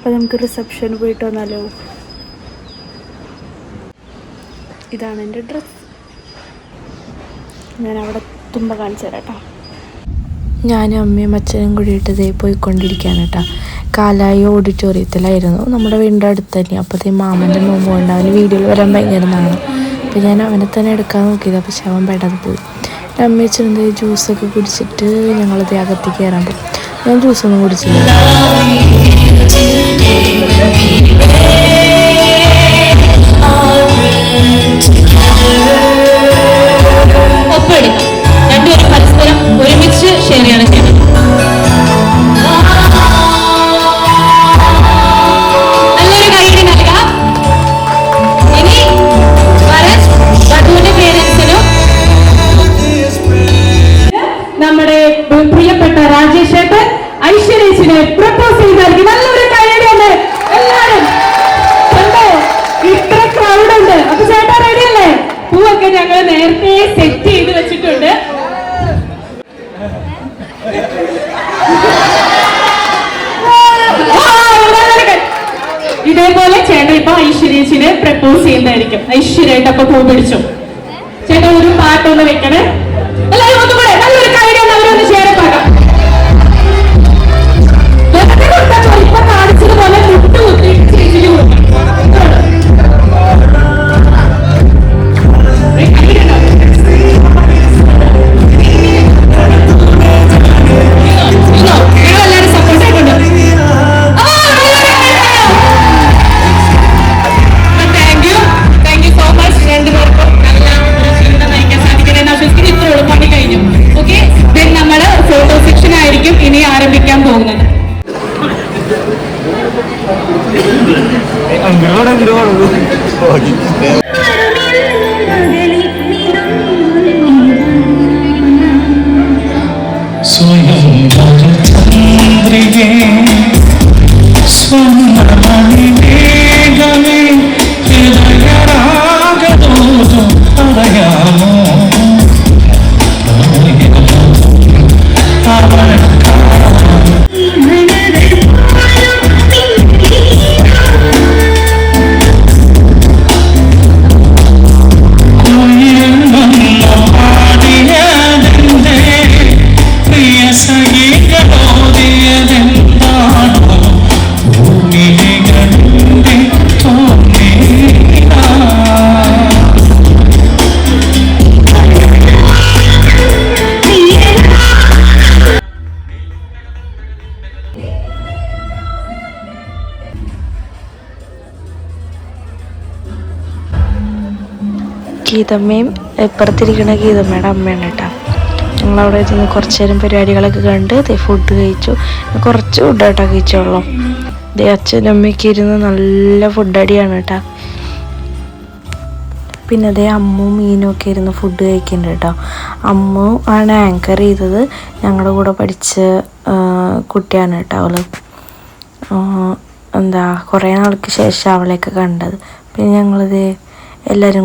അപ്പോൾ നമുക്ക് റിസപ്ഷന് പോയിട്ട് വന്നാലോ? ഇതാണ് എൻ്റെ ഡ്രസ്സ്. ഞാൻ അവിടെ എത്തുമ്പോൾ കാണിച്ചു തരാം കേട്ടോ. ഞാനും അമ്മയും അച്ഛനും കൂടിയിട്ട് ഇതേ പോയിക്കൊണ്ടിരിക്കുകയാണ് കേട്ടോ. കാലായി ഓഡിറ്റോറിയത്തിലായിരുന്നു, നമ്മുടെ വീടിൻ്റെ അടുത്ത് തന്നെ. അപ്പോഴത്തേ മാമൻ്റെ മുമ്പുണ്ട്, അവന് വീഡിയോയിൽ വരാൻ ഭയങ്കര നാണ്. അപ്പോൾ ഞാൻ അവനെ തന്നെ എടുക്കാൻ നോക്കിയത്, പക്ഷെ അവൻ പെടാതെ പോയി. അമ്മ അച്ഛനെന്ത് ജ്യൂസൊക്കെ കുടിച്ചിട്ട് ഞങ്ങളിത് അകത്തേക്ക് കയറാൻ പോകും. ഞാൻ ജ്യൂസൊന്നും കുടിച്ചില്ല. രണ്ടുപേരും പരസ്പരം ഒരുമിച്ച് ഷെയർ ചെയ്യണം ചെയ്യുന്നത്. നല്ലൊരു കൈയ്യടി നൽകാം. ഇനി വധുവിന്റെ പേരൻസിനും നമ്മുടെ പ്രിയപ്പെട്ട രാജേഷ് ഏട്ടൻ ഐശ്വര്യേച്ചിനെ പ്രപ്പോസ് ചെയ്തായിരിക്കും. നല്ലൊരു കൈയ്യടി ഉണ്ട് എല്ലാവരും. കണ്ടോ, ഇത്ര ക്രൗഡ് ഉണ്ട്. അപ്പൊ ചേട്ടാ റെഡിയല്ലേ? പൂവൊക്കെ ഞങ്ങൾ നേരത്തെ സെറ്റ് ചെയ്ത് വെച്ചിട്ടുണ്ട്. ഇതേപോലെ ചേട്ടൻ ഇപ്പൊ ഐശ്വര്യേച്ചിനെ പ്രപ്പോസ് ചെയ്യുന്നതായിരിക്കും. ഐശ്വര്യായിട്ട് അപ്പൊ പൂ പിടിച്ചു. ചേട്ടൻ ഒരു പാട്ടൊന്ന് വെക്കണേ. എല്ലാവരും ഒന്നും കൂടെ നല്ലൊരു കാര്യം അവരൊന്ന് ചേരപ്പാക്കാം. ഇപ്പൊ കാണിച്ചതുപോലെ മുട്ട് കുത്തിയിട്ട് ചേച്ചിക്ക് കൊടുക്കണം. ഗീതമ്മയും ഇപ്പുറത്തിരിക്കുന്ന ഗീതമ്മയുടെ അമ്മയാണ് കേട്ടോ. ഞങ്ങളവിടെ ചെന്ന് കുറച്ച് നേരം പരിപാടികളൊക്കെ കണ്ട് ഫുഡ് കഴിച്ചു. കുറച്ച് ഫുഡ് കേട്ടോ കഴിച്ചോളൂ. അച്ഛനും അമ്മയ്ക്ക് ഇരുന്ന് നല്ല ഫുഡ് അടിയാണ് കേട്ടോ. പിന്നെ അമ്മു മീനും ഒക്കെ ഇരുന്ന് ഫുഡ് കഴിക്കുന്നുണ്ട് കേട്ടോ. അമ്മു ആണ് ആങ്കർ ചെയ്തത്. ഞങ്ങളുടെ കൂടെ പഠിച്ച കുട്ടിയാണ് കേട്ടോ അവള്. കുറേ നാൾക്ക് ശേഷം അവളെയൊക്കെ കണ്ടത്. പിന്നെ ഞങ്ങളിത് എല്ലാവരും